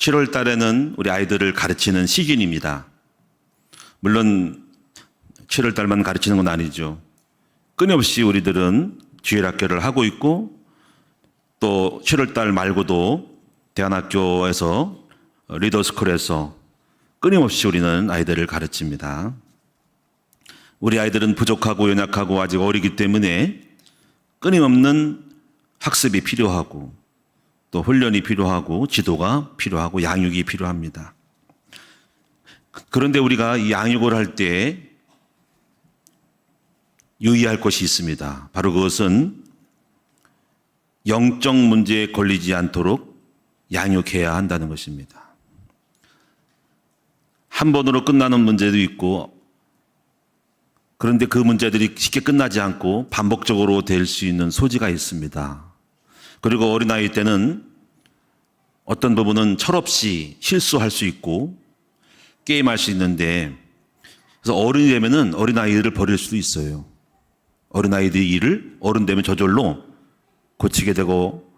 7월 달에는 우리 아이들을 가르치는 시즌입니다. 물론 7월 달만 가르치는 건 아니죠. 끊임없이 우리들은 주일학교를 하고 있고 또 7월 달 말고도 대안학교에서 리더스쿨에서 끊임없이 우리는 아이들을 가르칩니다. 우리 아이들은 부족하고 연약하고 아직 어리기 때문에 끊임없는 학습이 필요하고 또 훈련이 필요하고 지도가 필요하고 양육이 필요합니다. 그런데 우리가 이 양육을 할 때 유의할 것이 있습니다. 바로 그것은 영적 문제에 걸리지 않도록 양육해야 한다는 것입니다. 한 번으로 끝나는 문제도 있고 그런데 그 문제들이 쉽게 끝나지 않고 반복적으로 될 수 있는 소지가 있습니다. 그리고 어린아이 때는 어떤 부분은 철없이 실수할 수 있고 게임할 수 있는데 그래서 어른이 되면은 어린아이들을 버릴 수도 있어요. 어린아이들이 일을 어른 되면 저절로 고치게 되고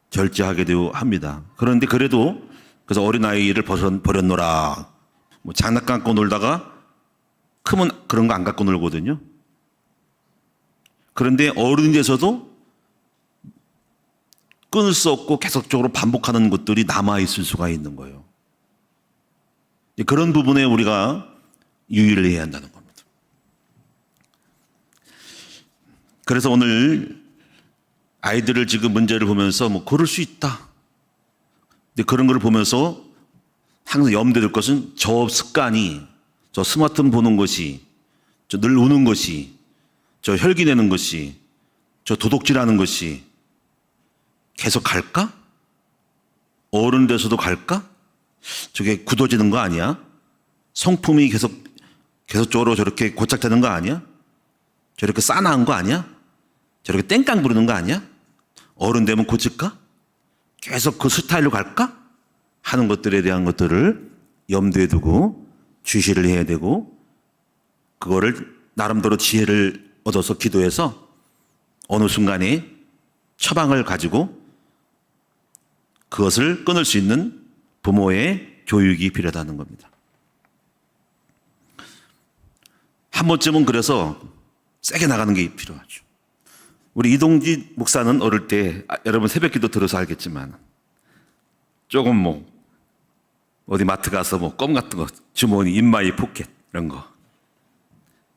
절제하게 되고 합니다. 그런데 그래도 그래서 어린아이를 버렸노라. 뭐 장난감 갖고 놀다가 크면 그런 거 안 갖고 놀거든요. 그런데 어른이 돼서도 끊을 수 없고 계속적으로 반복하는 것들이 남아있을 수가 있는 거예요. 그런 부분에 우리가 유의를 해야 한다는 겁니다. 그래서 오늘 아이들을 지금 문제를 보면서 뭐 그럴 수 있다. 근데 그런 걸 보면서 항상 염두에 둘 것은 저 습관이 저 스마트폰 보는 것이 저 늘 우는 것이 저 혈기 내는 것이 저 도둑질하는 것이 계속 갈까? 어른 돼서도 갈까? 저게 굳어지는 거 아니야? 성품이 계속적으로 저렇게 고착되는 거 아니야? 저렇게 싸나운 거 아니야? 저렇게 땡깡 부르는 거 아니야? 어른 되면 고칠까? 계속 그 스타일로 갈까? 하는 것들에 대한 것들을 염두에 두고 주시를 해야 되고 그거를 나름대로 지혜를 얻어서 기도해서 어느 순간에 처방을 가지고 그것을 끊을 수 있는 부모의 교육이 필요하다는 겁니다. 한 번쯤은 그래서 세게 나가는 게 필요하죠. 우리 이동지 목사는 어릴 때 여러분 새벽기도 들어서 알겠지만 조금 뭐 어디 마트 가서 뭐 껌 같은 거 주머니 인마이 포켓 이런 거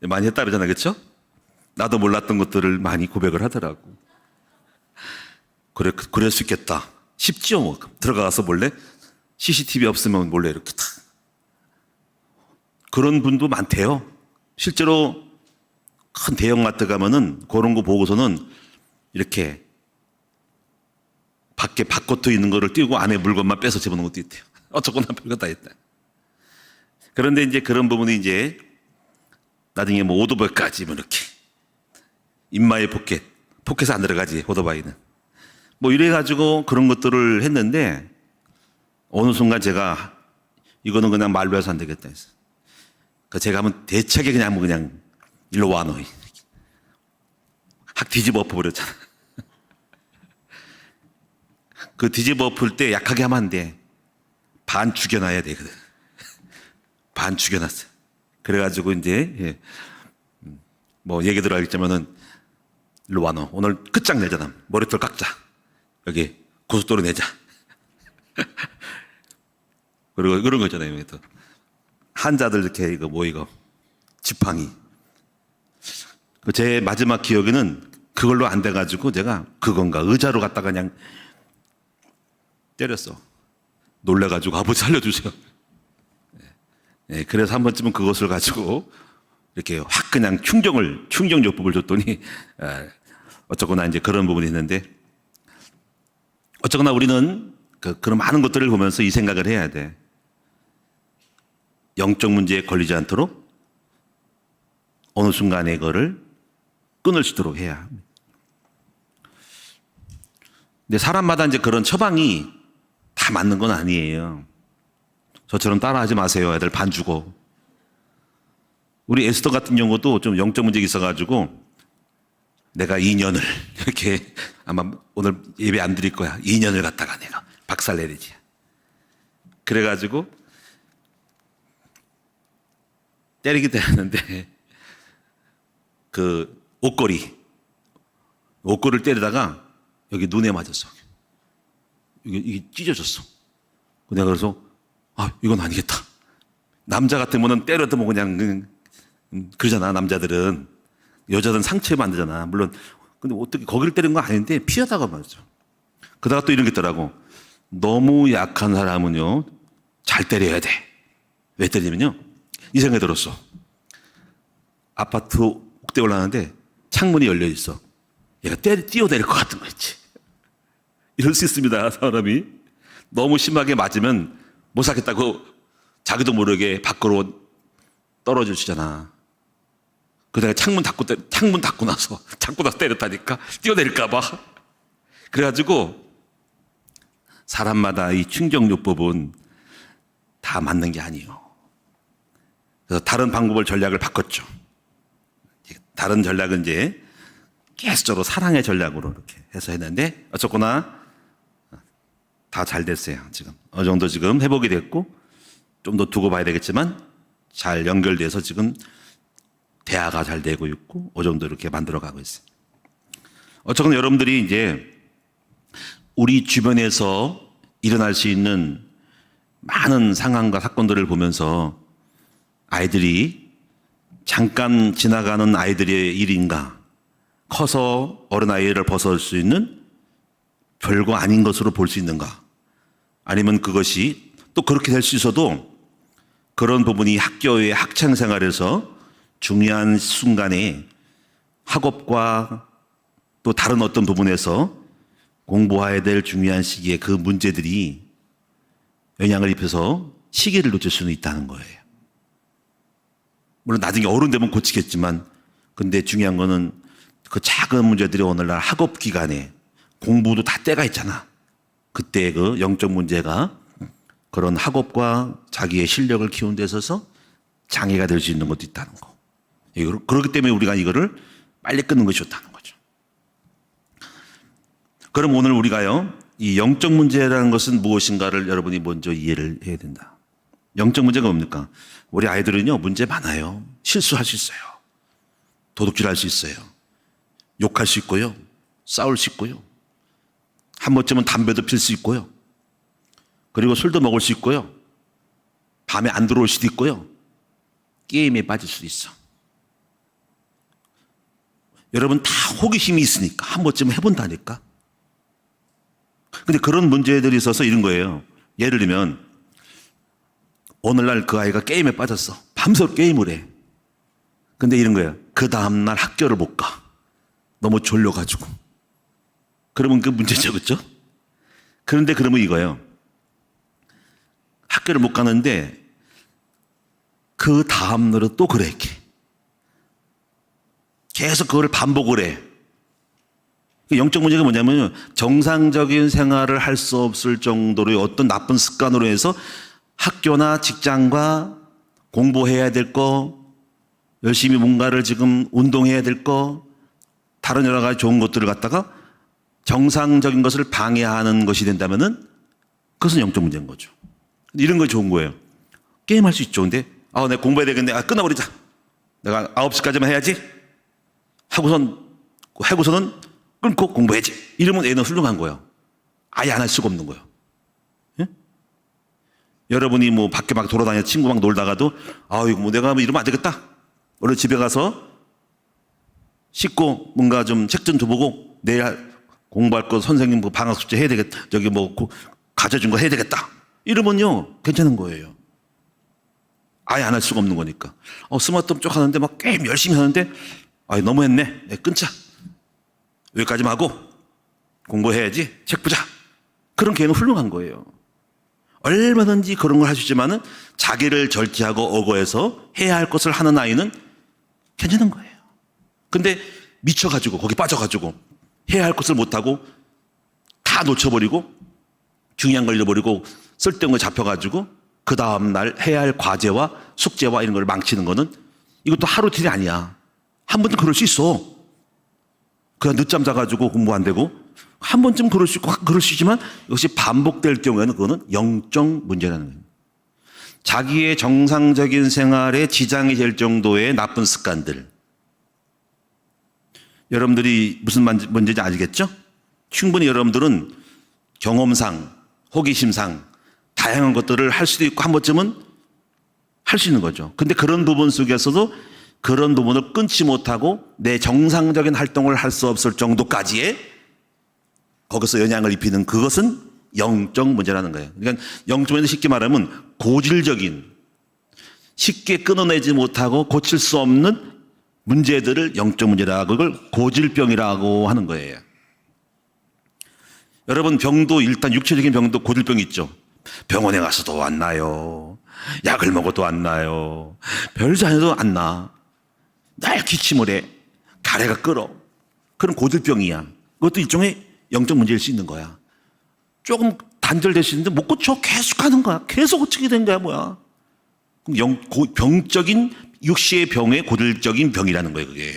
많이 했다 그러잖아요. 그렇죠? 나도 몰랐던 것들을 많이 고백을 하더라고. 그럴 수 있겠다. 쉽지요. 뭐. 들어가서 몰래 CCTV 없으면 몰래 이렇게 탁. 그런 분도 많대요. 실제로 큰 대형마트 가면은 그런 거 보고서는 이렇게 밖에 바코트 있는 거를 띄우고 안에 물건만 빼서 집어넣는 것도 있대요. 어쩌거나 별거 다 있다. 그런데 이제 그런 부분이 이제 나중에 뭐 오토바이까지 뭐 이렇게 인마의 포켓에 안 들어가지 오토바이는. 뭐 이래가지고 그런 것들을 했는데 어느 순간 제가 이거는 그냥 말로 해서 안 되겠다 했어요. 그 제가 한번 대차게 그냥 뭐 그냥 일로 와 너희 확 뒤집어 엎어버렸잖아. 그 뒤집어 엎을 때 약하게 하면 안 돼. 반 죽여놔야 되거든. 반 죽여놨어요. 그래가지고 이제 뭐 얘기 들어가겠지만은 일로 와 너 오늘 끝장내자. 머리털 깎자. 여기 고속도로 내자. 그리고 그런 거 있잖아요. 또 한자들 이렇게 이거 지팡이. 제 마지막 기억에는 그걸로 안 돼가지고 제가 그건가 의자로 갖다가 그냥 때렸어. 놀래가지고 아버지 살려주세요. 네, 그래서 한 번쯤은 그것을 가지고 이렇게 확 그냥 충정요법을 줬더니 어쩌거나 이제 그런 부분이 있는데 어쩌거나 우리는 그런 많은 것들을 보면서 이 생각을 해야 돼. 영적 문제에 걸리지 않도록 어느 순간에 이거를 끊을 수 있도록 해야 합니다. 근데 사람마다 이제 그런 처방이 다 맞는 건 아니에요. 저처럼 따라하지 마세요. 애들 반 죽어. 우리 에스더 같은 경우도 좀 영적 문제가 있어가지고 내가 2년을 이렇게 아마 오늘 예배 안 드릴 거야. 2년을 갖다가 내가 박살 내리지. 그래가지고 때리긴 때렸는데 그 옷걸이를 때리다가 여기 눈에 맞았어. 이게 찢어졌어. 내가 그래서 이건 아니겠다. 남자 같으면은 때려도 뭐 그냥 그러잖아. 남자들은. 여자들은 상처 만들잖아. 물론 근데 어떻게 거기를 때린 건 아닌데 피하다가 말이죠. 그러다가 또 이런 게 있더라고. 너무 약한 사람은요 잘 때려야 돼. 왜 때리냐면요 이 생각이 들었어. 아파트 옥대 올라가는데 창문이 열려 있어. 얘가 뛰어내릴 것 같은 거 있지. 이럴 수 있습니다. 사람이 너무 심하게 맞으면 못 살겠다고 자기도 모르게 밖으로 떨어지잖아. 그러다가 창문 닫고 나서 때렸다니까. 뛰어내릴까 봐. 그래가지고 사람마다 이 충격요법은 다 맞는 게 아니에요. 그래서 다른 방법을 전략을 바꿨죠. 다른 전략은 이제 계속적으로 사랑의 전략으로 이렇게 해서 했는데 어쨌거나 다 잘 됐어요. 지금 어느 정도 지금 회복이 됐고 좀 더 두고 봐야 되겠지만 잘 연결돼서 지금 대화가 잘 되고 있고 어느 정도 이렇게 만들어가고 있어요. 어쨌거나 여러분들이 이제 우리 주변에서 일어날 수 있는 많은 상황과 사건들을 보면서 아이들이 잠깐 지나가는 아이들의 일인가 커서 어른아이를 벗어날 수 있는 별거 아닌 것으로 볼 수 있는가 아니면 그것이 또 그렇게 될 수 있어도 그런 부분이 학교의 학창생활에서 중요한 순간에 학업과 또 다른 어떤 부분에서 공부해야 될 중요한 시기에 그 문제들이 영향을 입혀서 시기를 놓칠 수는 있다는 거예요. 물론 나중에 어른 되면 고치겠지만 근데 중요한 거는 그 작은 문제들이 오늘날 학업 기간에 공부도 다 때가 있잖아. 그때 그 영적 문제가 그런 학업과 자기의 실력을 키우는 데 있어서 장애가 될 수 있는 것도 있다는 거. 그렇기 때문에 우리가 이거를 빨리 끊는 것이 좋다는 거죠. 그럼 오늘 우리가요, 이 영적 문제라는 것은 무엇인가를 여러분이 먼저 이해를 해야 된다. 영적 문제가 뭡니까? 우리 아이들은요, 문제 많아요. 실수할 수 있어요. 도둑질할 수 있어요. 욕할 수 있고요. 싸울 수 있고요. 한 번쯤은 담배도 필 수 있고요. 그리고 술도 먹을 수 있고요. 밤에 안 들어올 수도 있고요. 게임에 빠질 수도 있어. 여러분 다 호기심이 있으니까 한 번쯤 해본다니까. 근데 그런 문제들이 있어서 이런 거예요. 예를 들면 오늘날 그 아이가 게임에 빠졌어. 밤새워 게임을 해. 근데 이런 거예요. 그 다음날 학교를 못 가. 너무 졸려가지고. 그러면 그 문제죠, 그렇죠? 그런데 그러면 이거예요. 학교를 못 가는데 그 다음날은 또 그래 이렇게. 계속 그걸 반복을 해. 영적 문제가 뭐냐면 정상적인 생활을 할 수 없을 정도로의 어떤 나쁜 습관으로 해서 학교나 직장과 공부해야 될 거, 열심히 뭔가를 지금 운동해야 될 거, 다른 여러 가지 좋은 것들을 갖다가 정상적인 것을 방해하는 것이 된다면은 그것은 영적 문제인 거죠. 이런 거 좋은 거예요. 게임할 수 있죠. 근데 내가 공부해야 되겠네. 끊어버리자. 내가 9시까지만 해야지. 하고서는 끊고 공부해야지. 이러면 애는 훌륭한 거예요. 아예 안 할 수가 없는 거예요. 예? 여러분이 뭐 밖에 막 돌아다녀 친구 막 놀다가도 이거 뭐 내가 이러면 안 되겠다. 오늘 집에 가서 씻고 뭔가 좀 책 좀 줘보고 내일 공부할 거 선생님 뭐 방학 숙제 해야 되겠다. 저기 뭐 가져준 거 해야 되겠다. 이러면요 괜찮은 거예요. 아예 안 할 수가 없는 거니까. 스마트폰 쭉 하는데 막 게임 열심히 하는데 너무 했네. 끊자. 여기까지만 하고 공부해야지. 책 보자. 그런 걔는 훌륭한 거예요. 얼마든지 그런 걸 할 수 있지만은 자기를 절제하고 억어해서 해야 할 것을 하는 아이는 괜찮은 거예요. 근데 미쳐가지고 거기 빠져가지고 해야 할 것을 못하고 다 놓쳐버리고 중요한 걸 잃어버리고 쓸데없는 거 잡혀가지고 그 다음날 해야 할 과제와 숙제와 이런 걸 망치는 거는 이것도 하루 이틀이 아니야. 한 번도 그럴 수 있어. 그냥 늦잠 자가지고 공부 안 되고 한 번쯤 그럴 수 있고 그럴 수 있지만 역시 반복될 경우에는 그거는 영적 문제라는 거예요. 자기의 정상적인 생활에 지장이 될 정도의 나쁜 습관들. 여러분들이 무슨 문제인지 알겠죠? 충분히 여러분들은 경험상, 호기심상 다양한 것들을 할 수도 있고 한 번쯤은 할 수 있는 거죠. 근데 그런 부분 속에서도 그런 부분을 끊지 못하고 내 정상적인 활동을 할 수 없을 정도까지의 거기서 영향을 입히는 그것은 영적 문제라는 거예요. 그러니까 영적 문제는 쉽게 말하면 고질적인 쉽게 끊어내지 못하고 고칠 수 없는 문제들을 영적 문제라고 그걸 고질병이라고 하는 거예요. 여러분 병도 일단 육체적인 병도 고질병이 있죠. 병원에 가서도 안 나요. 약을 먹어도 안 나요. 별거 아니어도 안 나. 날 기침을 해. 가래가 끓어. 그런 고질병이야. 그것도 일종의 영적 문제일 수 있는 거야. 조금 단절될 수 있는데 못 고쳐. 계속 하는 거야. 계속 고치게 된 거야 뭐야. 병적인 육시의 병의 고질적인 병이라는 거예요 그게.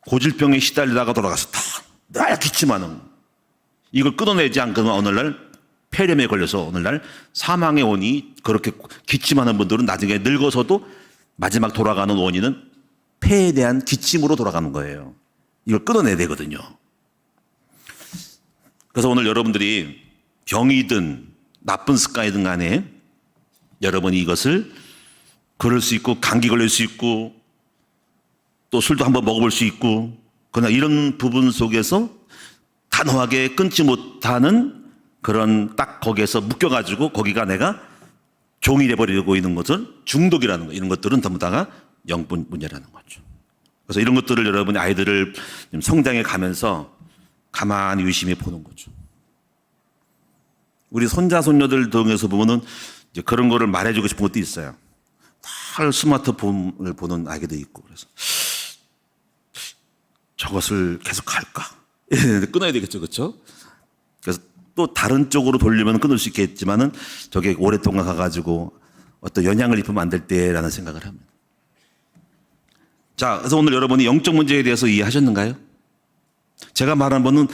고질병에 시달리다가 돌아가서 날 기침하는 이걸 끊어내지 않으면 오늘날 폐렴에 걸려서 오늘날 사망의 원인이 그렇게 기침하는 분들은 나중에 늙어서도 마지막 돌아가는 원인은 폐에 대한 기침으로 돌아가는 거예요. 이걸 끊어내야 되거든요. 그래서 오늘 여러분들이 병이든 나쁜 습관이든 간에 여러분이 이것을 그럴 수 있고 감기 걸릴 수 있고 또 술도 한번 먹어볼 수 있고 그러나 이런 부분 속에서 단호하게 끊지 못하는 그런 딱 거기에서 묶여가지고 거기가 내가 종이 돼버리고 있는 것은 중독이라는 거 이런 것들은 전부 다가 영분 문제라는 거죠. 그래서 이런 것들을 여러분이 아이들을 성장해 가면서 가만히 유심히 보는 거죠. 우리 손자 손녀들 등에서 보면은 이제 그런 거를 말해주고 싶은 것도 있어요. 다 스마트폰을 보는 아기도 있고 그래서 저것을 계속 할까? 끊어야 되겠죠, 그렇죠? 그래서 또 다른 쪽으로 돌리면 끊을 수 있겠지만은 저게 오랫동안 가가지고 어떤 영향을 입으면 안 될 때라는 생각을 합니다. 자, 그래서 오늘 여러분이 영적 문제에 대해서 이해하셨는가요? 제가 말한 거는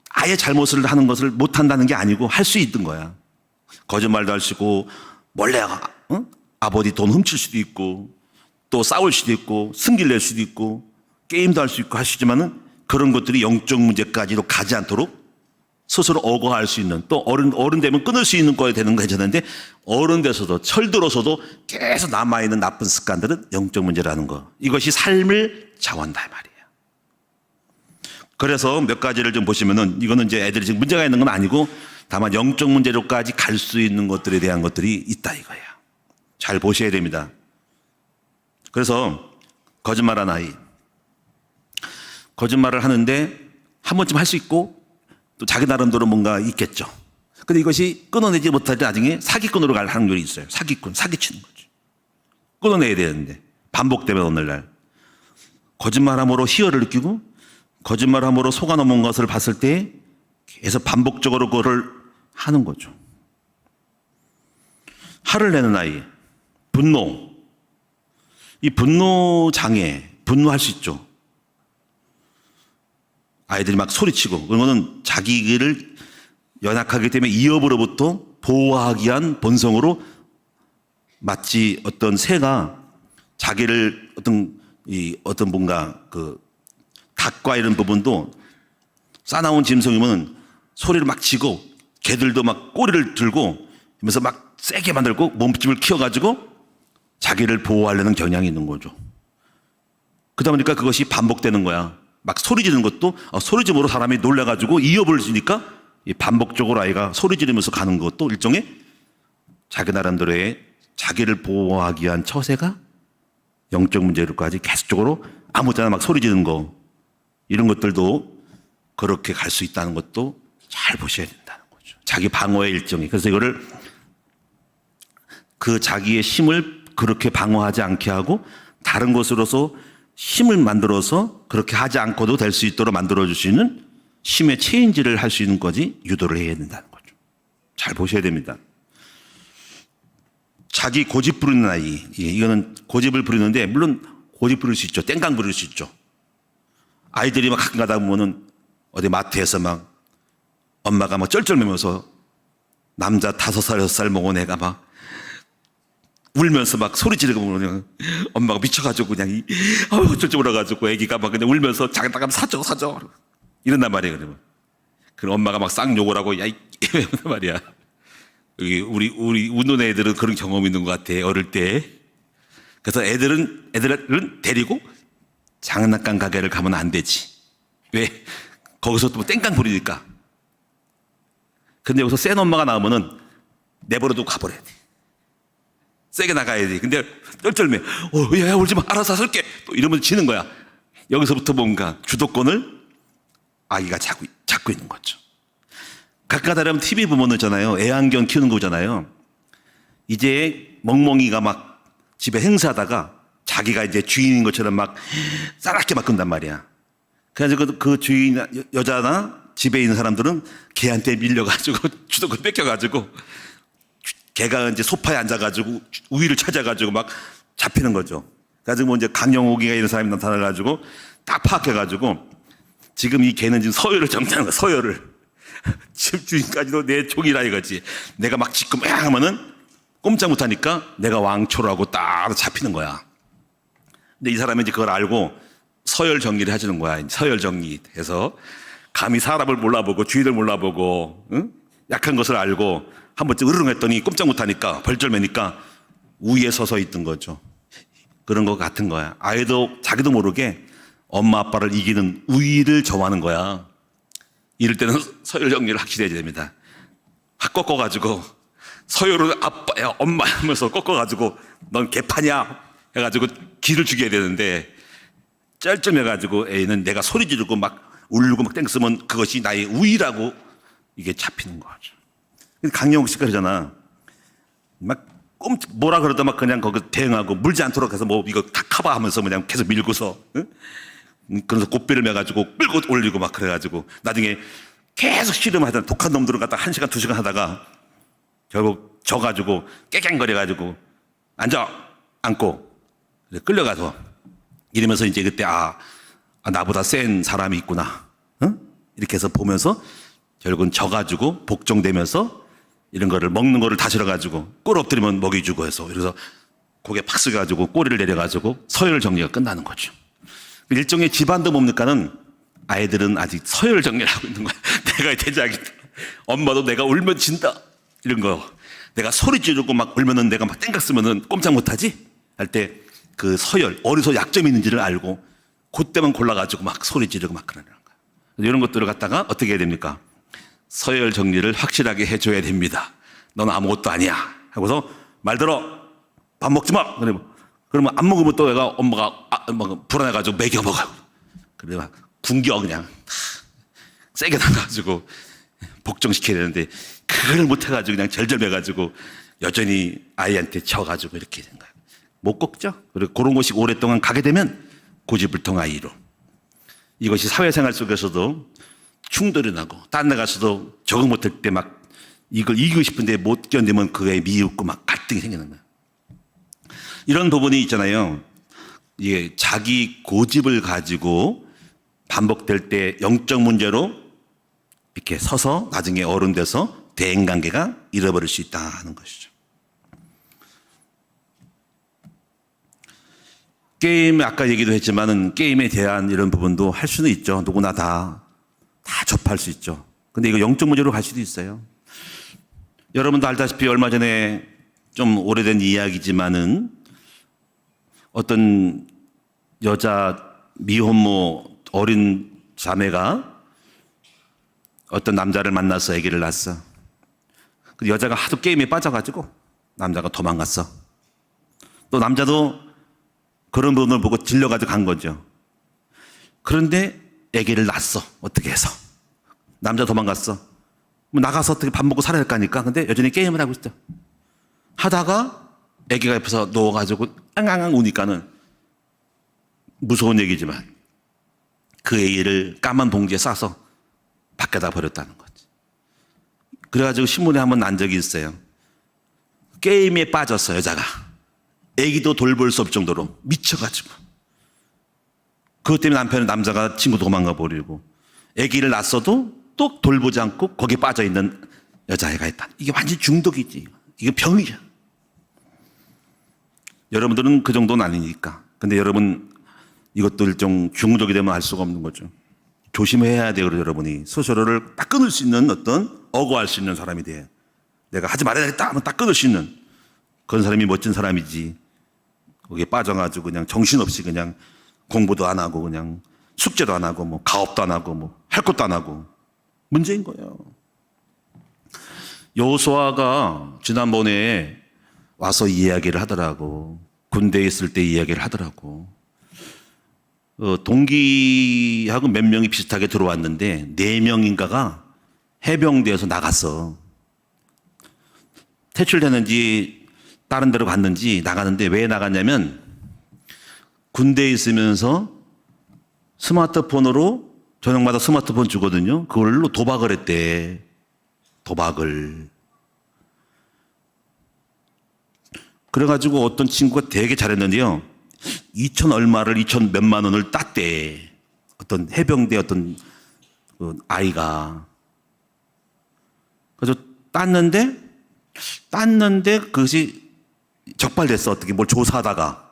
아예 잘못을 하는 것을 못 한다는 게 아니고 할 수 있는 거야. 거짓말도 할 수 있고 몰래 아버지 돈 훔칠 수도 있고 또 싸울 수도 있고 승질 낼 수도 있고 게임도 할 수 있고 하시지만은 그런 것들이 영적 문제까지로 가지 않도록 스스로 억어할 수 있는 또 어른 되면 끊을 수 있는 거에 되는 거 괜찮은데 어른 돼서도 철들어서도 계속 남아있는 나쁜 습관들은 영적 문제라는 거. 이것이 삶을 좌우한다 말이에요. 그래서 몇 가지를 좀 보시면은 이거는 이제 애들이 지금 문제가 있는 건 아니고 다만 영적 문제로까지 갈 수 있는 것들에 대한 것들이 있다 이거예요. 잘 보셔야 됩니다. 그래서 거짓말한 아이. 거짓말을 하는데 한 번쯤 할 수 있고 또 자기 나름대로 뭔가 있겠죠. 근데 이것이 끊어내지 못할 때 나중에 사기꾼으로 갈 확률이 있어요. 사기꾼, 사기치는 거죠. 끊어내야 되는데 반복되면 오늘날 거짓말함으로 희열을 느끼고 거짓말함으로 속아 넘은 것을 봤을 때 계속 반복적으로 그거를 하는 거죠. 화를 내는 아이, 분노. 이 분노 장애, 분노할 수 있죠. 아이들이 막 소리치고 그런 거는 자기를 연약하기 때문에 이업으로부터 보호하기 위한 본성으로 마치 어떤 새가 자기를 어떤 뭔가 그 닭과 이런 부분도 싸나운 짐승이면 소리를 막 치고 개들도 막 꼬리를 들고 하면서 막 세게 만들고 몸집을 키워가지고 자기를 보호하려는 경향이 있는 거죠. 그러다 보니까 그것이 반복되는 거야. 막 소리 지르는 것도 소리 지르므로 사람이 놀라가지고 이업을 주니까 반복적으로 아이가 소리 지르면서 가는 것도 일종의 자기 나름대로의 자기를 보호하기 위한 처세가 영적 문제로까지 계속적으로 아무 때나 막 소리 지르는 거 이런 것들도 그렇게 갈 수 있다는 것도 잘 보셔야 된다는 거죠. 자기 방어의 일종이. 그래서 이거를 그 자기의 힘을 그렇게 방어하지 않게 하고 다른 것으로서 힘을 만들어서 그렇게 하지 않고도 될 수 있도록 만들어줄 수 있는 힘의 체인지를 할 수 있는 거지 유도를 해야 된다는 거죠. 잘 보셔야 됩니다. 자기 고집 부리는 아이. 이거는 고집을 부리는데 물론 고집 부릴 수 있죠. 땡깡 부릴 수 있죠. 아이들이 막 가끔 가다 보면은 어디 마트에서 막 엄마가 막 쩔쩔매면서 남자 5살, 6살 먹은 애가 막 울면서 막 소리 지르고 그냥 엄마가 미쳐가지고 그냥 아우 쩔쩔 울어가지고 애기가 막 그냥 울면서 자기다가 사줘 이런단 말이에요. 그러면 그럼 엄마가 막 쌍 욕을 하고 야 이런 말이야. 여기 우리 웃는 애들은 그런 경험이 있는 것 같아 어릴 때. 그래서 애들은 데리고 장난감 가게를 가면 안 되지. 왜? 거기서 또 땡깡 부리니까. 근데 여기서 센 엄마가 나오면은 내버려두고 가버려야 돼. 세게 나가야 돼. 근데 쩔쩔매. 야, 울지 마. 알아서 살게. 또 이러면서 지는 거야. 여기서부터 뭔가 주도권을 아기가 잡고 있는 거죠. 가끔 가다 TV 보면은 있잖아요. 애완견 키우는 거잖아요. 이제 멍멍이가 막 집에 행사하다가 자기가 이제 주인인 것처럼 막 싸납게 막 끈단 말이야. 그래가지고 그 주인, 여자나 집에 있는 사람들은 걔한테 밀려가지고 주도권 뺏겨가지고 걔가 이제 소파에 앉아가지고 우위를 찾아가지고 막 잡히는 거죠. 그래가지고 뭐 이제 강영욱이가 이런 사람이 나타나가지고 딱 파악해가지고 지금 이 걔는 지금 서열을 정리하는 거야, 서열을. 집 주인까지도 내 종이라 이거지. 내가 막 짖고 막 하면은 꼼짝 못하니까 내가 왕초라고 딱 잡히는 거야. 근데 이 사람이 이제 그걸 알고 서열 정리를 해주는 거야. 서열 정리해서 감히 사람을 몰라보고 주인을 몰라보고 응? 약한 것을 알고 한 번쯤 으르렁했더니 꼼짝 못하니까 벌쩔매니까 우위에 서서 있던 거죠. 그런 거 같은 거야. 아이도 자기도 모르게 엄마 아빠를 이기는 우위를 점하는 거야. 이럴 때는 서열 정리를 확실히 해야 됩니다. 확 꺾어가지고 서열을 아빠야 엄마 하면서 꺾어가지고 넌 개판이야 해가지고 기를 죽여야 되는데 쩔쩔매가지고 애는 내가 소리 지르고 막 울고 막 땡쓰면 그것이 나의 우위라고 이게 잡히는 거죠. 강영욱 씨가 그러잖아. 막 뭐라 그러다 막 그냥 거기 대응하고 물지 않도록 해서 뭐 이거 다 커버하면서 그냥 계속 밀고서 응? 그래서 고삐를 매가지고 끌고 올리고 막 그래가지고 나중에 계속 씨름하던 독한 놈들을 갖다 1시간 2시간 하다가 결국 져가지고 깨갱거려가지고 앉고 끌려가서 이러면서 이제 그때 나보다 센 사람이 있구나 응? 이렇게 해서 보면서 결국은 져가지고 복종되면서 이런 거를 먹는 거를 다 싫어가지고 꼴 엎드리면 먹이 주고 해서 그래서 고개 팍 쓰가지고 꼬리를 내려가지고 서열 정리가 끝나는 거죠. 일종의 집안도 뭡니까는 아이들은 아직 서열 정리를 하고 있는 거야. 내가 대장이다. 엄마도 내가 울면 진다. 이런 거. 내가 소리 지르고 막 울면은 내가 막 땡각 쓰면은 꼼짝 못하지? 할 때 그 서열, 어디서 약점이 있는지를 알고 그때만 골라가지고 막 소리 지르고 막 그러는 거야. 이런 것들을 갖다가 어떻게 해야 됩니까? 서열 정리를 확실하게 해줘야 됩니다. 넌 아무것도 아니야. 하고서 말 들어. 밥 먹지 마. 그러면 안 먹으면 또 애가 엄마가 불안해가지고 먹여 먹어. 그래 막 굶겨 그냥 세게 나가지고 복종시켜야 되는데 그걸 못해가지고 그냥 절절매가지고 여전히 아이한테 져가지고 이렇게 된 거야. 못 꺾죠. 그리고 그런 곳이 오랫동안 가게 되면 고집불통 아이로. 이것이 사회생활 속에서도 충돌이 나고 딴 데 가서도 적응 못할 때 막 이걸 이기고 싶은데 못 견디면 그에 미웃고 막 갈등이 생기는 거야. 이런 부분이 있잖아요. 이게 자기 고집을 가지고 반복될 때 영적 문제로 이렇게 서서 나중에 어른 돼서 대인관계가 잃어버릴 수 있다는 것이죠. 게임 아까 얘기도 했지만은 게임에 대한 이런 부분도 할 수는 있죠. 누구나 다 접할 수 있죠. 근데 이거 영적 문제로 갈 수도 있어요. 여러분도 알다시피 얼마 전에 좀 오래된 이야기지만은 어떤 여자 미혼모 어린 자매가 어떤 남자를 만나서 아기를 낳았어. 그 여자가 하도 게임에 빠져가지고 남자가 도망갔어. 또 남자도 그런 부분을 보고 질려가지고 간 거죠. 그런데 아기를 낳았어. 어떻게 해서. 남자 도망갔어. 뭐 나가서 어떻게 밥 먹고 살아야 할 거 아니까. 근데 여전히 게임을 하고 있어. 하다가 아기가 옆에서 누워가지고 앙앙앙 우니까는 무서운 얘기지만 그 아기를 까만 봉지에 싸서 밖에다 버렸다는 거지. 그래가지고 신문에 한번 난 적이 있어요. 게임에 빠졌어 여자가. 아기도 돌볼 수 없을 정도로 미쳐가지고 그것 때문에 남자가 친구 도망가 버리고 아기를 낳았어도 또 돌보지 않고 거기에 빠져 있는 여자애가 있다. 이게 완전 중독이지. 이게 병이야. 여러분들은 그 정도는 아니니까. 근데 여러분 이것도 일종 중독이 되면 알 수가 없는 거죠. 조심해야 돼요. 여러분이 스스로를 딱 끊을 수 있는 어떤 억어할 수 있는 사람이 돼. 내가 하지 말아야겠다 하면 딱 끊을 수 있는 그런 사람이 멋진 사람이지. 거기에 빠져가지고 그냥 정신없이 그냥 공부도 안 하고 그냥 숙제도 안 하고 뭐 가업도 안 하고 뭐 할 것도 안 하고 문제인 거예요. 여호수아가 지난번에 와서 이야기를 하더라고. 군대에 있을 때 이야기를 하더라고. 동기하고 몇 명이 비슷하게 들어왔는데 4명인가가 해병대에서 나갔어. 퇴출되는지 다른 데로 갔는지 나가는데 왜 나갔냐면 군대에 있으면서 스마트폰으로 저녁마다 스마트폰 주거든요. 그걸로 도박을 했대. 도박을. 그래가지고 어떤 친구가 되게 잘했는데요. 2천 얼마를 2천 몇만 원을 땄대. 어떤 해병대 어떤 그 아이가. 그래서 땄는데 그것이 적발됐어. 어떻게 뭘 조사하다가.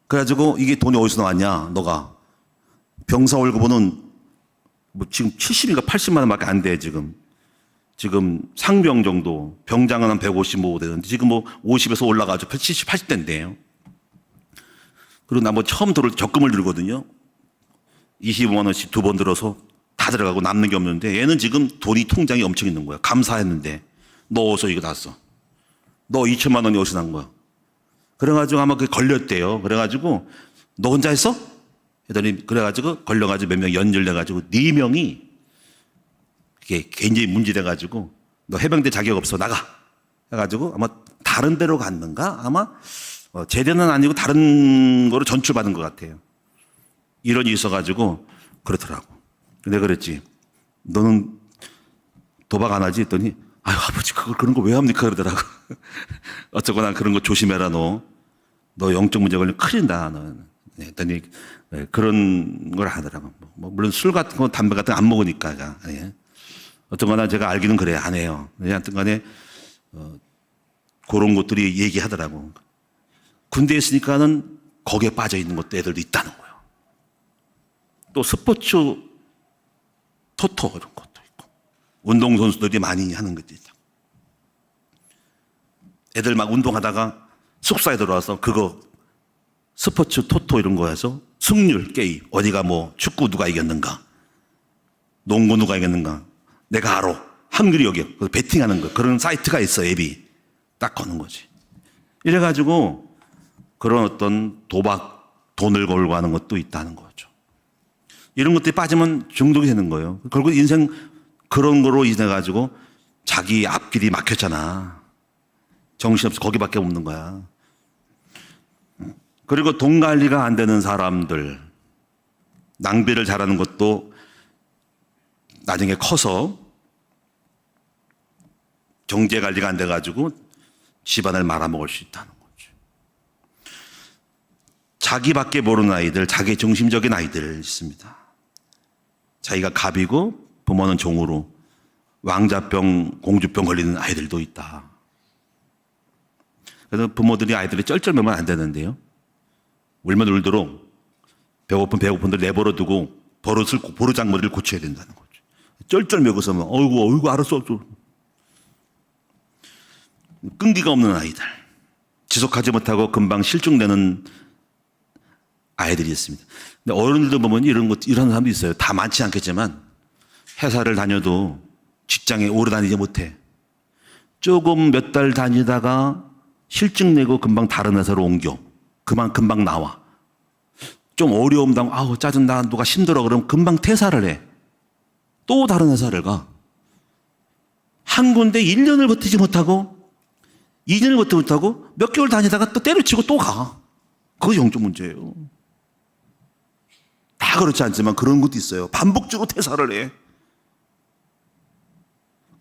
그래가지고 이게 돈이 어디서 나왔냐 너가. 병사 월급은 뭐 지금 70인가 80만 원밖에 안 돼 지금 상병 정도 병장은 한 155 되는데 지금 뭐 50에서 올라가지고 70, 80대인데요. 그리고 나 뭐 처음 적금을 들거든요. 25만 원씩 2번 들어서 다 들어가고 남는 게 없는데 얘는 지금 돈이 통장이 엄청 있는 거야. 감사했는데 너 어디서 이거 났어? 너 2천만 원이 어디서 난 거야? 그래가지고 아마 그게 걸렸대요. 그래가지고 너 혼자 했어? 했더니 그래가지고 걸려가지고 몇 명 연결돼가지고 4명이 이게 굉장히 문제돼가지고 너 해병대 자격 없어 나가 해가지고 아마 다른 데로 갔는가 아마 제대는 아니고 다른 거로 전출받은 것 같아요. 이런 일이 있어가지고 그렇더라고. 내가 그랬지 너는 도박 안 하지 했더니 아유 아버지 그런 거 왜 합니까 그러더라고. 어쩌거나 그런 거 조심해라 너 영적 문제 걸리면 큰일 나 너는. 했더니 그런 걸 하더라고. 뭐 물론 술 같은 거 담배 같은 거 안 먹으니까. 예. 어쨌거나 제가 알기는 그래 안 해요. 하여튼 간에 그런 것들이 얘기하더라고. 군대에 있으니까는 거기에 빠져 있는 것도 애들도 있다는 거예요. 또 스포츠 토토 이런 것도 있고 운동선수들이 많이 하는 것도 있죠. 애들 막 운동하다가 숙소에 들어와서 그거 스포츠 토토 이런 거에서 승률 게임 어디가 뭐 축구 누가 이겼는가 농구 누가 이겼는가 내가 알아 확률이 여기요. 그래서 베팅하는 거 그런 사이트가 있어. 앱이 딱 거는 거지. 이래가지고 그런 어떤 도박 돈을 걸고 하는 것도 있다는 거죠. 이런 것들이 빠지면 중독이 되는 거예요. 결국 인생 그런 거로 인해가지고 자기 앞길이 막혔잖아. 정신없이 거기밖에 없는 거야. 그리고 돈 관리가 안 되는 사람들, 낭비를 잘하는 것도 나중에 커서 경제 관리가 안 돼가지고 집안을 말아먹을 수 있다는 거죠. 자기밖에 모르는 아이들, 자기 중심적인 아이들 있습니다. 자기가 갑이고 부모는 종으로 왕자병, 공주병 걸리는 아이들도 있다. 그래서 부모들이 아이들이 쩔쩔매면 안 되는데요. 울면 울도록 배고픈들 내버려 두고 버르장머리를 고쳐야 된다는 거죠. 쩔쩔매고서면 어이구 알았어. 끈기가 없는 아이들, 지속하지 못하고 금방 실종되는 아이들이 있습니다. 근데 어른들도 보면 이런 사람도 있어요. 다 많지 않겠지만 회사를 다녀도 직장에 오래 다니지 못해. 조금 몇 달 다니다가 실직 내고 금방 다른 회사로 옮겨. 금방 나와. 좀 어려움 당하고 아우 짜증나 누가 힘들어 그러면 금방 퇴사를 해. 또 다른 회사를 가. 한 군데 1년을 버티지 못하고 2년을 버티지 못하고 몇 개월 다니다가 또 때려치고 또 가. 그거 영적 문제예요. 다 그렇지 않지만 그런 것도 있어요. 반복적으로 퇴사를 해.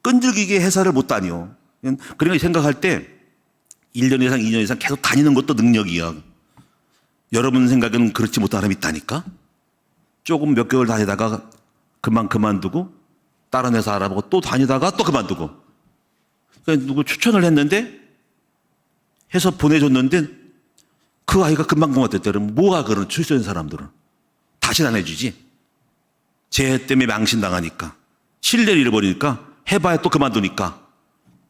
끈질기게 회사를 못 다녀. 그러니까 생각할 때 1년 이상 2년 이상 계속 다니는 것도 능력이야. 여러분 생각에는 그렇지 못한 사람이 있다니까? 조금 몇 개월 다니다가 그만두고 다른 회사 알아보고 또 다니다가 또 그만두고. 그러니까 누구 추천을 했는데 해서 보내줬는데 그 아이가 금방 그만뒀대. 그러면 뭐가 그런 출세된 사람들은 다시는 안 해주지. 쟤 때문에 망신당하니까 신뢰를 잃어버리니까 해봐야 또 그만두니까.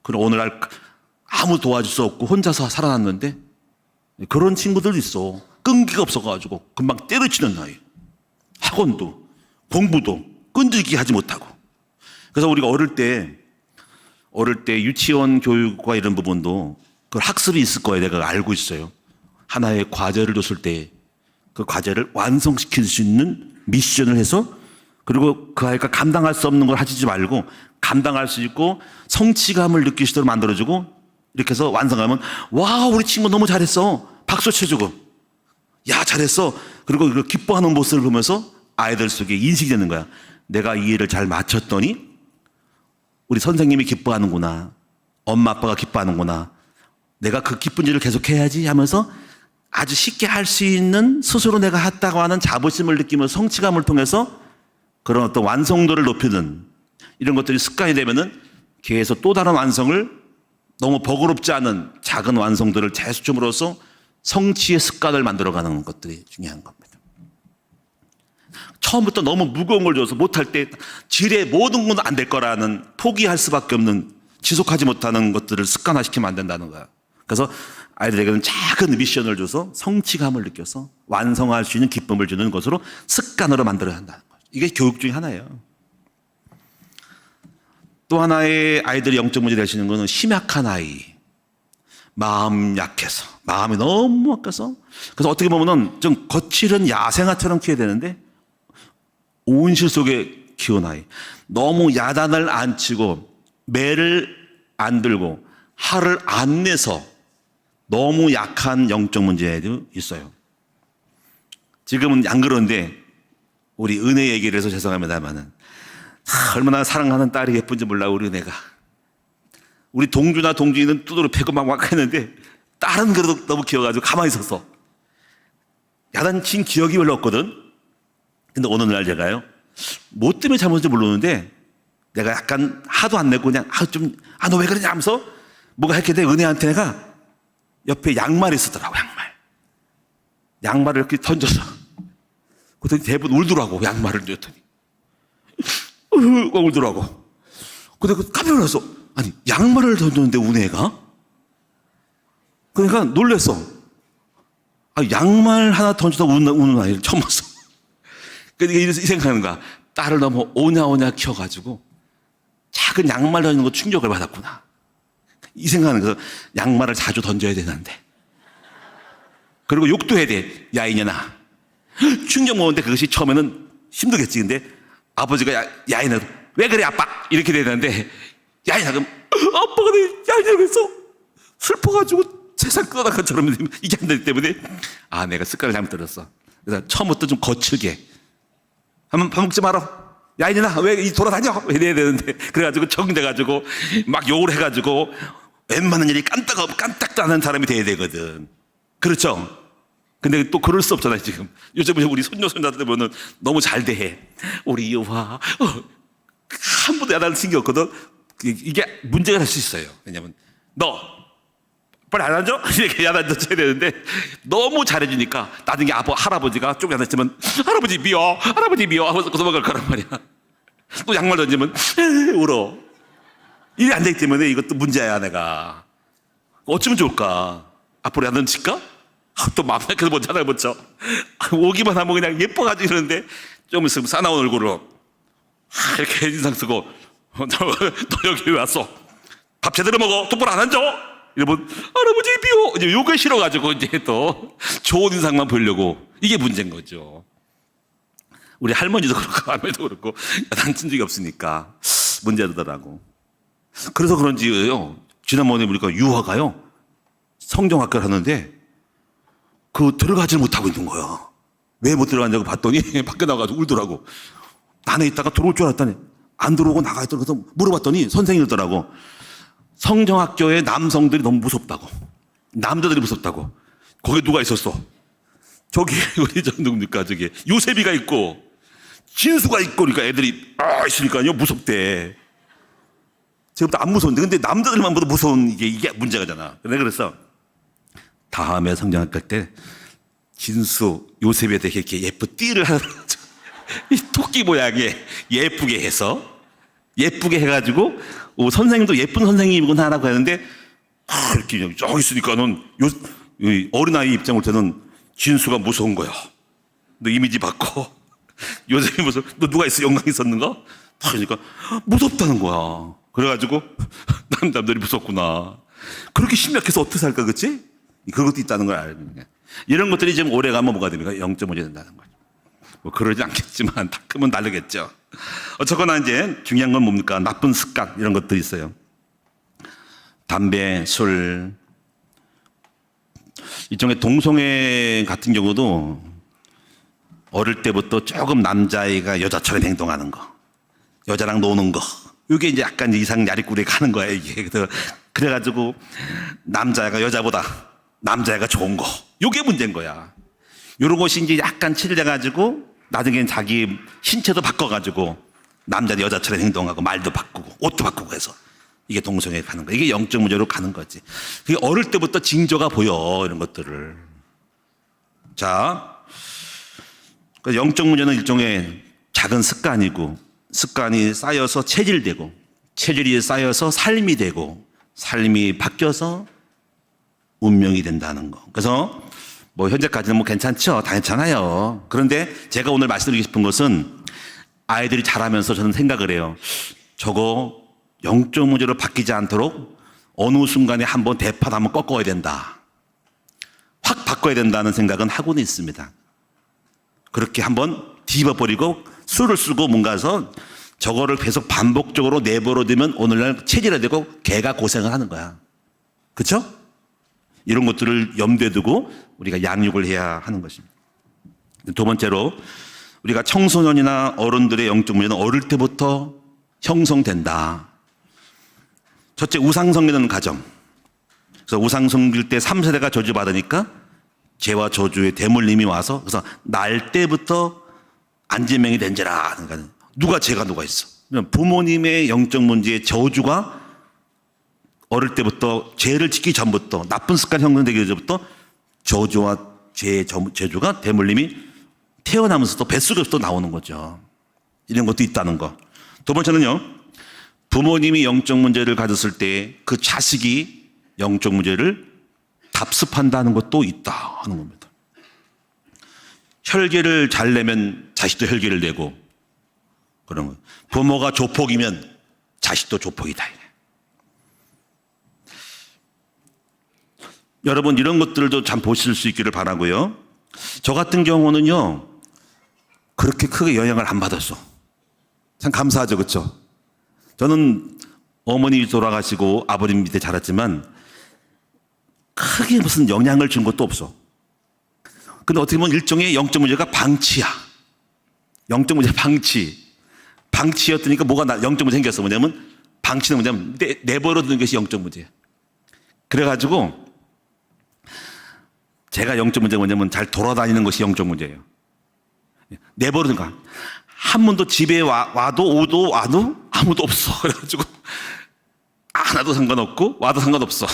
그럼 오늘날 아무 도와줄 수 없고 혼자서 살아났는데 그런 친구들도 있어. 끈기가 없어가지고 금방 때려치는 나이. 학원도 공부도 끈질기게 하지 못하고. 그래서 우리가 어릴 때 유치원 교육과 이런 부분도 그 학습이 있을 거예요. 내가 알고 있어요. 하나의 과제를 줬을 때 그 과제를 완성시킬 수 있는 미션을 해서 그리고 그 아이가 감당할 수 없는 걸 하지 말고 감당할 수 있고 성취감을 느낄 수 있도록 만들어주고 이렇게 해서 완성하면 와 우리 친구 너무 잘했어 박수 쳐주고 야 잘했어 그리고 그 기뻐하는 모습을 보면서 아이들 속에 인식이 되는 거야. 내가 이 일을 잘 마쳤더니 우리 선생님이 기뻐하는구나. 엄마 아빠가 기뻐하는구나. 내가 그 기쁜 일을 계속해야지 하면서 아주 쉽게 할 수 있는 스스로 내가 했다고 하는 자부심을 느끼면서 성취감을 통해서 그런 어떤 완성도를 높이는 이런 것들이 습관이 되면은 계속 또 다른 완성을 너무 버거롭지 않은 작은 완성들을 재수춤으로써 성취의 습관을 만들어가는 것들이 중요한 겁니다. 처음부터 너무 무거운 걸 줘서 못할 때 지레 모든 건 안 될 거라는 포기할 수밖에 없는 지속하지 못하는 것들을 습관화시키면 안 된다는 거야. 그래서 아이들에게는 작은 미션을 줘서 성취감을 느껴서 완성할 수 있는 기쁨을 주는 것으로 습관으로 만들어야 한다는 거죠. 이게 교육 중에 하나예요. 또 하나의 아이들이 영적 문제 되시는 것은 심약한 아이. 마음 약해서, 마음이 너무 약해서. 그래서 어떻게 보면은 좀 거칠은 야생아처럼 키워야 되는데 온실 속에 키운 아이. 너무 야단을 안 치고 매를 안 들고 화를 안 내서 너무 약한 영적 문제도 있어요. 지금은 안 그런데 우리 은혜 얘기를 해서 죄송합니다만은 얼마나 사랑하는 딸이 예쁜지 몰라 우리 은혜가. 우리 동주나 동주이는 두드러 패고 막 했는데 딸은 그래도 너무 귀여워가지고 가만히 있었어. 야단친 기억이 별로 없거든. 근데 어느 날 제가요 뭐 때문에 잘못인지 모르는데 내가 약간 하도 안 내고 그냥 너 왜 그러냐 하면서 뭐가 했게 돼. 은혜한테 내가 옆에 양말이 쓰더라고. 양말을 이렇게 던져서 그랬더니 대부분 울더라고. 양말을 줬더니 울더라고. 근데 깜짝 놀랐어. 아니 양말을 던졌는데 은혜가? 그러니까 놀랬어. 양말 하나 던져서 우는 아이를 처음 봤어. 그러니까 이 생각하는 거야. 딸을 너무 오냐오냐 키워가지고 작은 양말 던지는 거 충격을 받았구나. 이 생각하는 거야. 양말을 자주 던져야 되는데. 그리고 욕도 해야 돼. 야 이년아. 충격 먹었는데 그것이 처음에는 힘들겠지. 근데 아버지가 야 이년아 왜 그래 아빠 이렇게 돼야 되는데 야 이년아 그럼 아빠가 내 야 이년아 그래서 슬퍼가지고 세상 떠나간 것처럼 이게 안 되기 때문에 내가 습관을 잘못 들었어. 그래서 처음부터 좀 거칠게 한번 밥 먹지 마라. 야 이년아 왜 돌아다녀 이래야 되는데 그래가지고 적응돼가지고 막 욕을 해가지고 웬만한 일이 깜짝도 안 하는 사람이 돼야 되거든. 그렇죠? 근데 또 그럴 수 없잖아요 지금. 요즘 우리 손녀손자들 보면 너무 잘 대해. 우리 이화 한 번도 야단을 친 게 없거든. 이게 문제가 될 수 있어요. 왜냐면 너 빨리 안 앉아? 이렇게 야단 쳐야 되는데 너무 잘해주니까 나중에 할아버지가 좀 야단치면 할아버지 미워 하면서 도망갈 거란 말이야. 또 양말 던지면 울어. 일이 안 되기 때문에 이것도 문제야. 내가 어쩌면 좋을까? 앞으로 야단 칠까? 또 마음 약해서 못 찾아 못 쳐. 오기만 하면 그냥 예뻐가지고 이러는데 좀 있으면 싸나운 얼굴로 이렇게 인상 쓰고 너 여기 왜 왔어? 밥 제대로 먹어. 똑바로 안 앉아? 이러면 할아버지 미워. 이제 요게 싫어가지고 이제 또 좋은 인상만 보려고. 이게 문제인 거죠. 우리 할머니도 그렇고 할머니도 그렇고 야단친 적이 없으니까 문제되더라고. 그래서 그런지요. 지난번에 보니까 유아가요 성경학교를 하는데 들어가지를 못하고 있는 거야. 왜 못 들어갔냐고 봤더니 밖에 나가가지고 울더라고. 안에 있다가 들어올 줄 알았더니 안 들어오고 나가 있더라고. 그래서 물어봤더니 선생님이 그러더라고. 성정학교의 남성들이 너무 무섭다고. 남자들이 무섭다고. 거기 누가 있었어? 저기 우리 누굽니까 저기 요셉이가 있고 진수가 있고 그러니까 애들이 있으니까요 무섭대. 제가부터 안 무서운데 근데 남자들만 보다 무서운 이게 문제가잖아. 그래서 다음에 성장할 때 진수 요셉에 대해 이렇게 예쁜 띠를 하나 이 토끼 모양에 예쁘게 해가지고 선생님도 예쁜 선생님이구나라고 하는데 이렇게 쫙 있으니까는 어린아이 입장으로는 진수가 무서운 거야. 너 이미지 바꿔. 요셉이 무서워. 너 누가 있어? 영광 있었는가? 그러니까 무섭다는 거야. 그래가지고 남자들이 무섭구나. 그렇게 심약해서 어떻게 살까, 그치? 그것도 있다는 걸 알는 거야. 이런 것들이 지금 오래가면 뭐가 됩니까? 0.5제 된다는 거죠. 뭐 그러지 않겠지만 다 크면 다르겠죠. 어쨌거나 이제 중요한 건 뭡니까? 나쁜 습관 이런 것들이 있어요. 담배, 술. 일종의 동성애 같은 경우도 어릴 때부터 조금 남자애가 여자처럼 행동하는 거, 여자랑 노는 거, 이게 이제 약간 이상 야리꾸리 가는 거야 이게. 그래가지고 남자애가 여자보다 남자애가 좋은 거, 이게 문제인 거야. 이런 것이 이제 약간 칠려가지고 나중엔 자기 신체도 바꿔가지고 남자는 여자처럼 행동하고 말도 바꾸고 옷도 바꾸고 해서 이게 동성애 가는 거야. 이게 영적 문제로 가는 거지. 그게 어릴 때부터 징조가 보여 이런 것들을. 자, 영적 문제는 일종의 작은 습관이고 습관이 쌓여서 체질되고 체질이 쌓여서 삶이 되고 삶이 바뀌어서 운명이 된다는 거. 그래서 뭐 현재까지는 뭐 괜찮죠? 다 괜찮아요. 그런데 제가 오늘 말씀드리고 싶은 것은 아이들이 자라면서 저는 생각을 해요. 저거 영적 문제로 바뀌지 않도록 어느 순간에 한번 대판 한번 꺾어야 된다. 확 바꿔야 된다는 생각은 하고는 있습니다. 그렇게 한번 뒤집어버리고 수를 쓰고 뭔가 해서 저거를 계속 반복적으로 내버려두면 오늘날 체질화되고 개가 고생을 하는 거야. 그렇죠? 이런 것들을 염두에 두고 우리가 양육을 해야 하는 것입니다. 두 번째로 우리가 청소년이나 어른들의 영적 문제는 어릴 때부터 형성된다. 첫째, 우상 섬기는 가정. 그래서 우상 섬길 때 3세대가 저주받으니까 죄와 저주의 대물림이 와서 그래서 날 때부터 안진명이 된지라. 그러니까 누가 죄가 누가 있어. 부모님의 영적 문제의 저주가 어릴 때부터 죄를 짓기 전부터 나쁜 습관 형성되기 전부터 저주와 죄주가 대물림이 태어나면서도 뱃속에서 나오는 거죠. 이런 것도 있다는 거. 두 번째는요, 부모님이 영적 문제를 가졌을 때 그 자식이 영적 문제를 답습한다는 것도 있다 하는 겁니다. 혈계를 잘 내면 자식도 혈계를 내고 그런 거. 부모가 조폭이면 자식도 조폭이다. 여러분 이런 것들도 참 보실 수 있기를 바라고요. 저 같은 경우는요 그렇게 크게 영향을 안 받았어. 참 감사하죠, 그렇죠? 저는 어머니 돌아가시고 아버님 밑에 자랐지만 크게 무슨 영향을 준 것도 없어. 근데 어떻게 보면 일종의 영적 문제가 방치야. 영적 문제 방치였으니까 뭐가 영적 문제 생겼어. 뭐냐면 방치는 뭐냐면 내버려 두는 것이 영적 문제야. 그래가지고 제가 영적 문제가 뭐냐면 잘 돌아다니는 것이 영적 문제예요. 내버려 두는 거야. 한 번도 집에 와도 아무도 없어. 그래가지고 하나도 상관없고 와도 상관없어.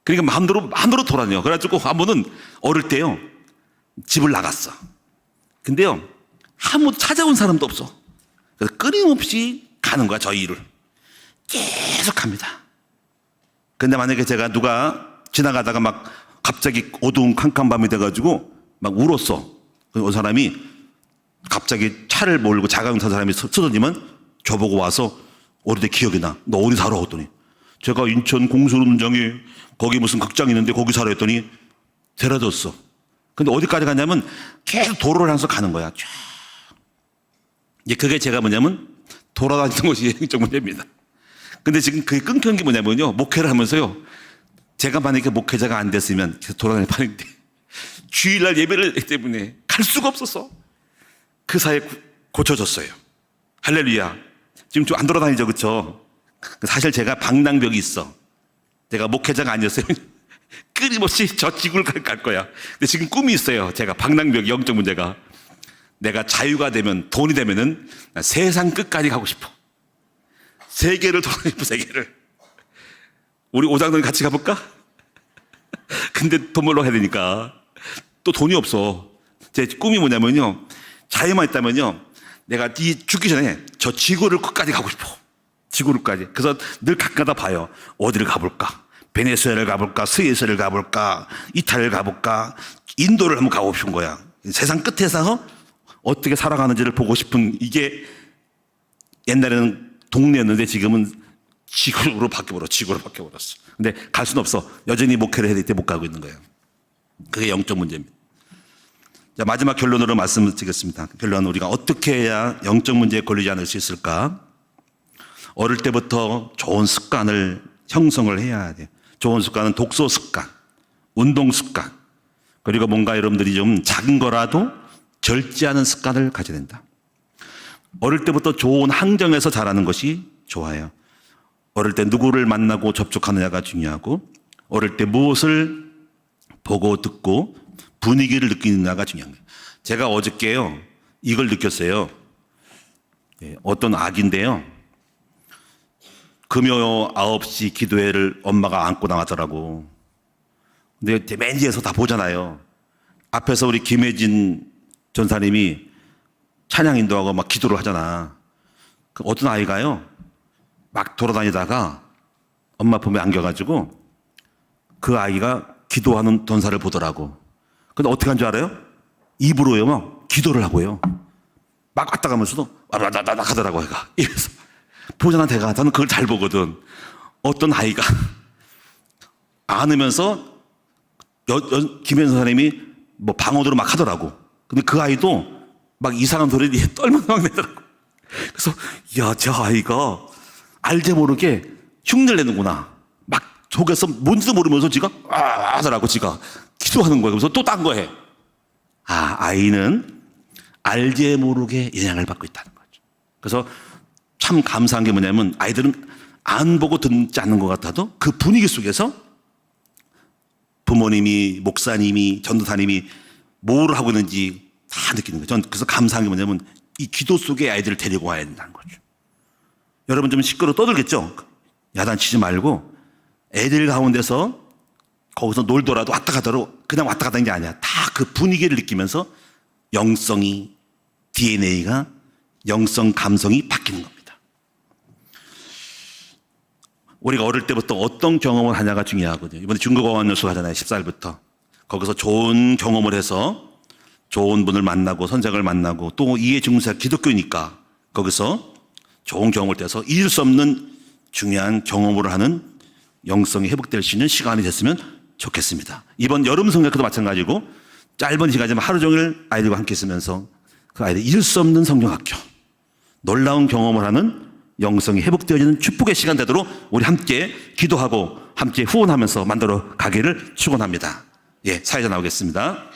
그러니까 마음대로 돌아다녀. 그래가지고 한 번은 어릴 때요 집을 나갔어. 근데요 아무도 찾아온 사람도 없어. 그래서 끊임없이 가는 거야. 저희 일을 계속 갑니다. 근데 만약에 제가 누가 지나가다가 막 갑자기 어두운 캄캄 밤이 돼가지고 막 울었어. 그 사람이 갑자기 차를 몰고 자가용사 사람이 쓰러지면 저보고 와서 어릴 때 기억이 나. 너 어디 살아? 했더니 제가 인천 공수운동장에 거기 무슨 극장 있는데 거기 살아 했더니 데려줬어. 근데 어디까지 갔냐면 계속 도로를 향해서 가는 거야. 쫙. 이제 그게 제가 뭐냐면 돌아다니는 것이 영적 문제입니다. 근데 지금 그게 끊긴 게 뭐냐면요. 목회를 하면서요. 제가 만약에 목회자가 안 됐으면 계속 돌아다닐 판인데 주일날 예배를 했기 때문에 갈 수가 없었어. 그 사이에 고쳐졌어요. 할렐루야. 지금 좀 안 돌아다니죠, 그렇죠? 사실 제가 방랑벽이 있어. 제가 목회자가 아니었어요. 끊임없이 저 지구를 갈 거야. 근데 지금 꿈이 있어요. 제가 방랑벽 영적 문제가. 내가 자유가 되면, 돈이 되면은 나 세상 끝까지 가고 싶어. 세계를 돌아다니고 싶어, 세계를. 우리 오장동 같이 가볼까? 근데 돈 벌러 가야 되니까 또 돈이 없어. 제 꿈이 뭐냐면요, 자유만 있다면요, 내가 죽기 전에 저 지구를 끝까지 가고 싶어. 지구를까지. 그래서 늘 가끔가다 봐요. 어디를 가볼까? 베네수엘을 가볼까? 스위스를 가볼까? 이탈리아를 가볼까? 인도를 한번 가고 싶은 거야. 세상 끝에서 어떻게 살아가는지를 보고 싶은, 이게 옛날에는 동네였는데 지금은 지구로 바뀌어버렸어. 지구로 바뀌어버렸어. 근데 갈 수는 없어. 여전히 목회를 해야 될 때 못 가고 있는 거예요. 그게 영적 문제입니다. 자, 마지막 결론으로 말씀드리겠습니다. 결론, 우리가 어떻게 해야 영적 문제에 걸리지 않을 수 있을까? 어릴 때부터 좋은 습관을 형성을 해야 돼요. 좋은 습관은 독서 습관, 운동 습관, 그리고 뭔가 여러분들이 좀 작은 거라도 절제하는 습관을 가져야 된다. 어릴 때부터 좋은 환경에서 자라는 것이 좋아요. 어릴 때 누구를 만나고 접촉하느냐가 중요하고, 어릴 때 무엇을 보고 듣고 분위기를 느끼느냐가 중요한 거예요. 제가 어저께요, 이걸 느꼈어요. 어떤 아기인데요, 금요 9시 기도회를 엄마가 안고 나가더라고. 근데 맨 뒤에서 다 보잖아요. 앞에서 우리 김혜진 전사님이 찬양 인도하고 막 기도를 하잖아. 어떤 아이가요, 막 돌아다니다가 엄마 품에 안겨가지고 그 아이가 기도하는 전사를 보더라고. 근데 어떻게 한 줄 알아요? 입으로요, 막 기도를 하고요. 막 왔다 가면서도 와다다닥 하더라고, 애가. 이래서 보잖아, 내가. 저는 그걸 잘 보거든. 어떤 아이가 안으면서 김혜진 선생님이 뭐 방언으로 막 하더라고. 근데 그 아이도 막 이상한 소리를 떨면서 막 내더라고. 그래서, 야, 저 아이가 알게 모르게 흉내를 내는구나. 막 속에서 뭔지도 모르면서 지가 하더라고, 지가. 기도하는 거예요. 그래서 또 딴 거 해. 아이는 알게 모르게 영향을 받고 있다는 거죠. 그래서 참 감사한 게 뭐냐면, 아이들은 안 보고 듣지 않는 것 같아도 그 분위기 속에서 부모님이, 목사님이, 전도사님이 뭘 하고 있는지 다 느끼는 거예요. 저는 그래서 감사한 게 뭐냐면, 이 기도 속에 아이들을 데리고 와야 된다는 거죠. 여러분 좀 시끄러워 떠들겠죠? 야단치지 말고 애들 가운데서 거기서 놀더라도 왔다 가더라도 그냥 왔다 갔다 하는 게 아니야. 다 그 분위기를 느끼면서 영성이, DNA가, 영성 감성이 바뀌는 겁니다. 우리가 어릴 때부터 어떤 경험을 하냐가 중요하거든요. 이번에 중국어원연수 하잖아요. 14일부터. 거기서 좋은 경험을 해서 좋은 분을 만나고 선생을 만나고, 또 이해 중세 기독교니까 거기서 좋은 경험을 떼서 잊을 수 없는 중요한 경험을 하는 영성이 회복될 수 있는 시간이 됐으면 좋겠습니다. 이번 여름 성경학교도 마찬가지고, 짧은 시간이지만 하루 종일 아이들과 함께 있으면서 그 아이들 잊을 수 없는 성경학교, 놀라운 경험을 하는 영성이 회복되어지는 축복의 시간 되도록 우리 함께 기도하고 함께 후원하면서 만들어 가기를 축원합니다. 예, 사회자 나오겠습니다.